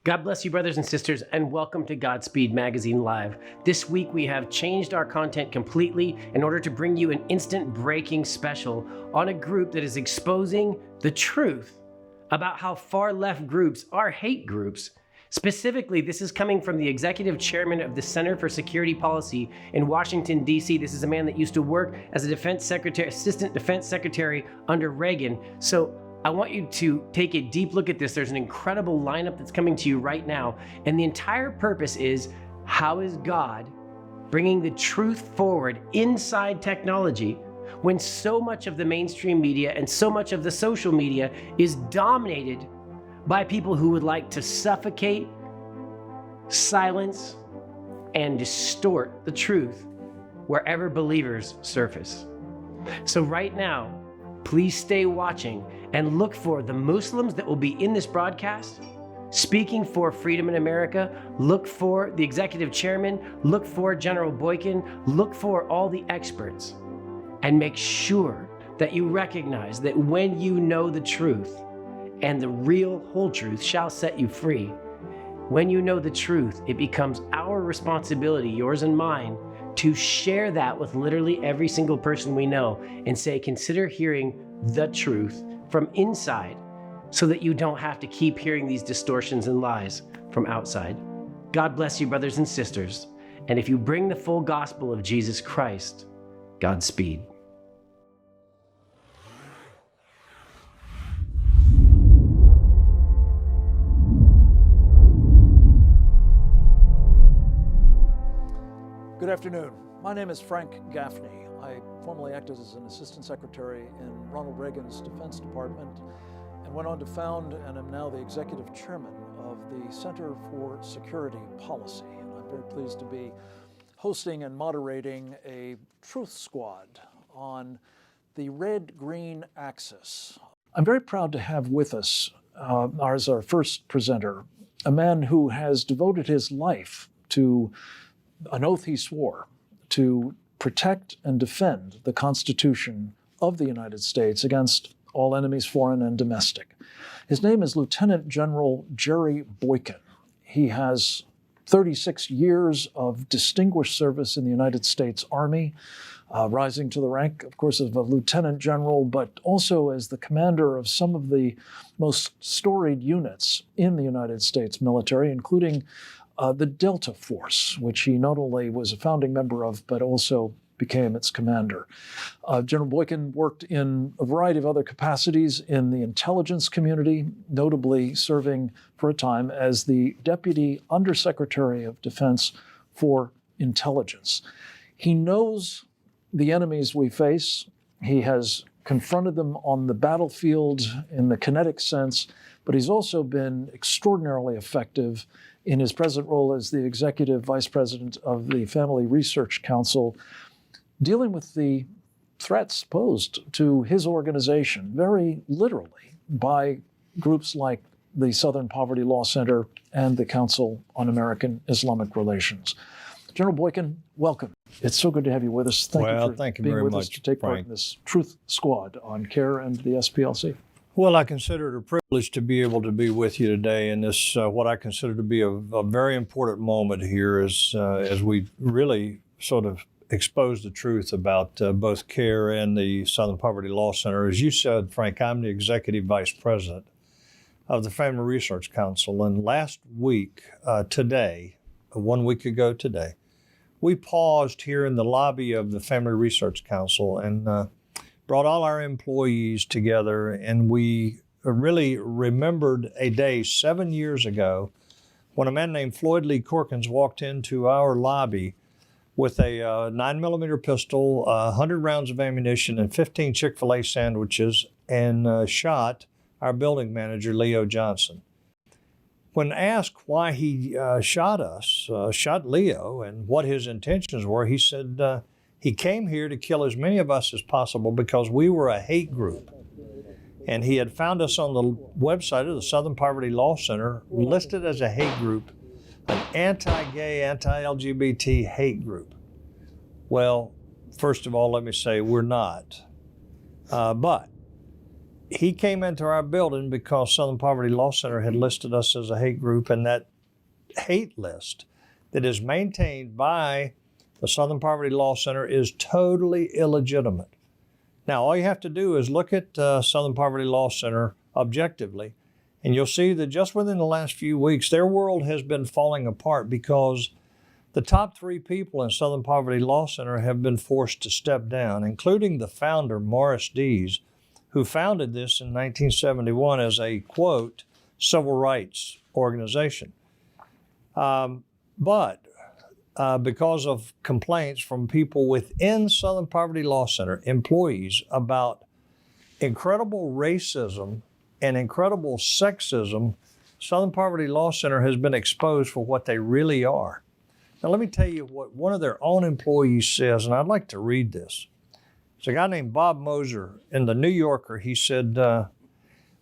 God bless you, brothers and sisters, and welcome to Godspeed Magazine Live. This week we have changed our content completely in order to bring you an instant breaking special on a group that is exposing the truth about how far left groups are hate groups. Specifically, this is coming from the executive chairman of the Center for Security Policy in Washington, D.C. This is a man that used to work as a assistant defense secretary under Reagan. So I want you to take a deep look at this. There's an incredible lineup that's coming to you right now. And the entire purpose is, how is God bringing the truth forward inside technology when so much of the mainstream media and so much of the social media is dominated by people who would like to suffocate, silence, and distort the truth wherever believers surface. So right now, please stay watching and look for the Muslims that will be in this broadcast speaking for freedom in America. Look for the executive chairman, look for General Boykin, look for all the experts, and make sure that you recognize that when you know the truth, and the real whole truth shall set you free. When you know the truth, it becomes our responsibility, yours and mine, to share that with literally every single person we know and say, consider hearing the truth from inside so that you don't have to keep hearing these distortions and lies from outside. God bless you, brothers and sisters. And if you bring the full gospel of Jesus Christ, Godspeed. Good afternoon. My name is Frank Gaffney. I formerly acted as an assistant secretary in Ronald Reagan's Defense Department and went on to found and am now the executive chairman of the Center for Security Policy. And I'm very pleased to be hosting and moderating a truth squad on the red-green axis. I'm very proud to have with us, as our first presenter, a man who has devoted his life to an oath he swore to protect and defend the Constitution of the United States against all enemies, foreign and domestic. His name is Lieutenant General Jerry Boykin. He has 36 years of distinguished service in the United States Army, rising to the rank, of course, of a lieutenant general, but also as the commander of some of the most storied units in the United States military, including the Delta Force, which he not only was a founding member of, but also became its commander. General Boykin worked in a variety of other capacities in the intelligence community, notably serving for a time as the Deputy Undersecretary of Defense for Intelligence. He knows the enemies we face. He has confronted them on the battlefield in the kinetic sense, but he's also been extraordinarily effective in his present role as the executive vice president of the Family Research Council, dealing with the threats posed to his organization very literally by groups like the Southern Poverty Law Center and the Council on American Islamic Relations. General Boykin, welcome. It's so good to have you with us. Thank you for being with us to take part in this Truth Squad on CAIR and the SPLC. Well, I consider it a privilege to be able to be with you today in this, what I consider to be a very important moment here as we really sort of expose the truth about both CAIR and the Southern Poverty Law Center. As you said, Frank, I'm the executive vice president of the Family Research Council. And last week, today, 1 week ago today, we paused here in the lobby of the Family Research Council and brought all our employees together, and we really remembered a day 7 years ago when a man named Floyd Lee Corkins walked into our lobby with a 9mm pistol, 100 rounds of ammunition, and 15 Chick-fil-A sandwiches, and shot our building manager, Leo Johnson. When asked why he shot Leo and what his intentions were, he said, he came here to kill as many of us as possible because we were a hate group. And he had found us on the website of the Southern Poverty Law Center, listed as a hate group, an anti-gay, anti-LGBT hate group. Well, first of all, let me say we're not. But he came into our building because Southern Poverty Law Center had listed us as a hate group, and that hate list that is maintained by the Southern Poverty Law Center is totally illegitimate. Now, all you have to do is look at Southern Poverty Law Center objectively, and you'll see that just within the last few weeks, their world has been falling apart because the top 3 people in Southern Poverty Law Center have been forced to step down, including the founder, Morris Dees, who founded this in 1971 as a, quote, civil rights organization. But because of complaints from people within Southern Poverty Law Center, employees, about incredible racism and incredible sexism, Southern Poverty Law Center has been exposed for what they really are. Now, let me tell you what one of their own employees says, and I'd like to read this. It's a guy named Bob Moser in the New Yorker. He said,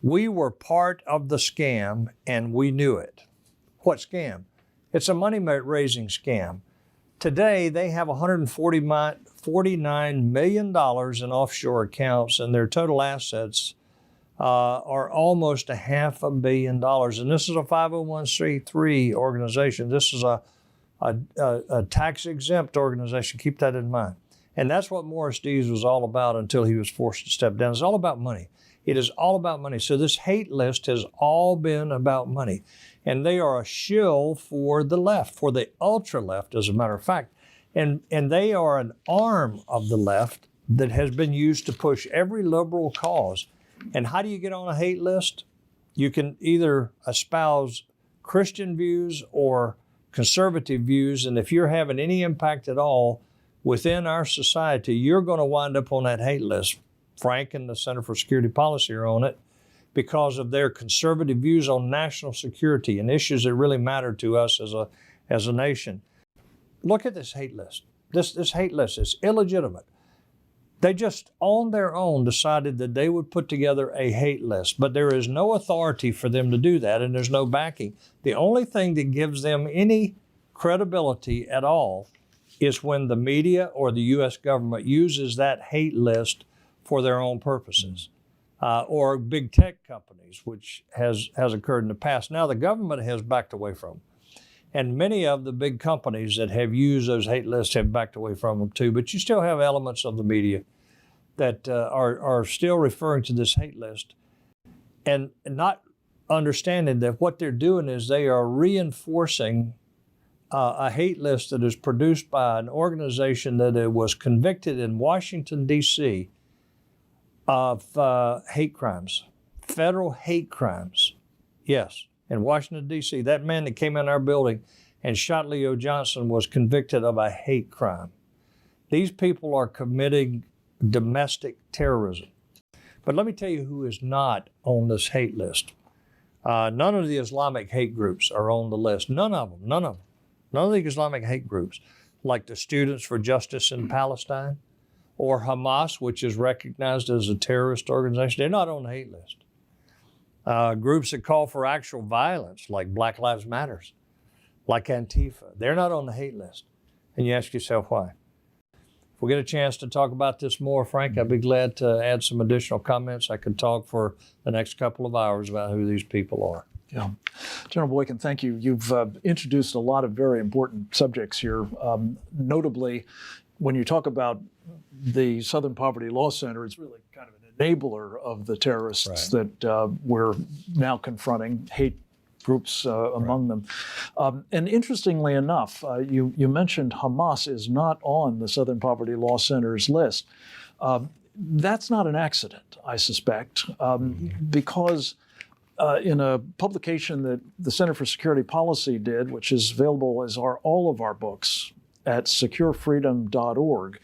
"We were part of the scam and we knew it." What scam? It's a money-raising scam. Today, they have $149 million in offshore accounts, and their total assets are almost $500 million. And this is a 501c3 organization. This is a tax-exempt organization. Keep that in mind. And that's what Morris Dees was all about until he was forced to step down. It's all about money. It is all about money. So this hate list has all been about money. And they are a shill for the left, for the ultra-left, as a matter of fact. And they are an arm of the left that has been used to push every liberal cause. And how do you get on a hate list? You can either espouse Christian views or conservative views, and if you're having any impact at all within our society, you're going to wind up on that hate list. Frank and the Center for Security Policy are on it because of their conservative views on national security and issues that really matter to us as a nation. Look at this hate list. This hate list is illegitimate. They just on their own decided that they would put together a hate list, but there is no authority for them to do that, and there's no backing. The only thing that gives them any credibility at all is when the media or the U.S. government uses that hate list for their own purposes, or big tech companies, which has occurred in the past. Now the government has backed away from them. And many of the big companies that have used those hate lists have backed away from them too, but you still have elements of the media that are still referring to this hate list and not understanding that what they're doing is they are reinforcing a hate list that is produced by an organization that was convicted in Washington, D.C. of hate crimes, federal hate crimes. Yes, in Washington, D.C., that man that came in our building and shot Leo Johnson was convicted of a hate crime. These people are committing domestic terrorism. But let me tell you who is not on this hate list. None of the Islamic hate groups are on the list. None of them. None of the Islamic hate groups, like the Students for Justice in Palestine or Hamas, which is recognized as a terrorist organization, they're not on the hate list. Groups that call for actual violence, like Black Lives Matter, like Antifa, they're not on the hate list. And you ask yourself why. If we get a chance to talk about this more, Frank, I'd be glad to add some additional comments. I could talk for the next couple of hours about who these people are. Yeah. General Boykin, thank you. You've introduced a lot of very important subjects here. Notably, when you talk about the Southern Poverty Law Center, it's really kind of an enabler of the terrorists that we're now confronting, hate groups among them. And interestingly enough, you mentioned Hamas is not on the Southern Poverty Law Center's list. That's not an accident, I suspect, because in a publication that the Center for Security Policy did, which is available as are all of our books at securefreedom.org,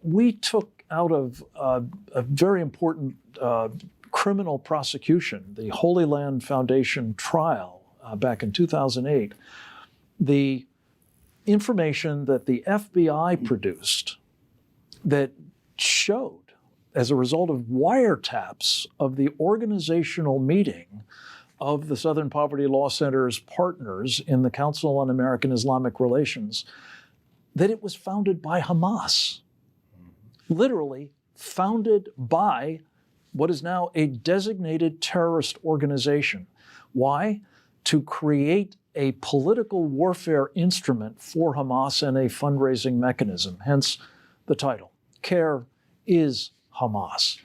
we took out of a very important criminal prosecution, the Holy Land Foundation trial back in 2008, the information that the FBI produced that showed, as a result of wiretaps of the organizational meeting of the Southern Poverty Law Center's partners in the Council on American Islamic Relations, that it was founded by Hamas. Literally founded by what is now a designated terrorist organization. Why? To create a political warfare instrument for Hamas and a fundraising mechanism, hence the title. CAIR is Hamas.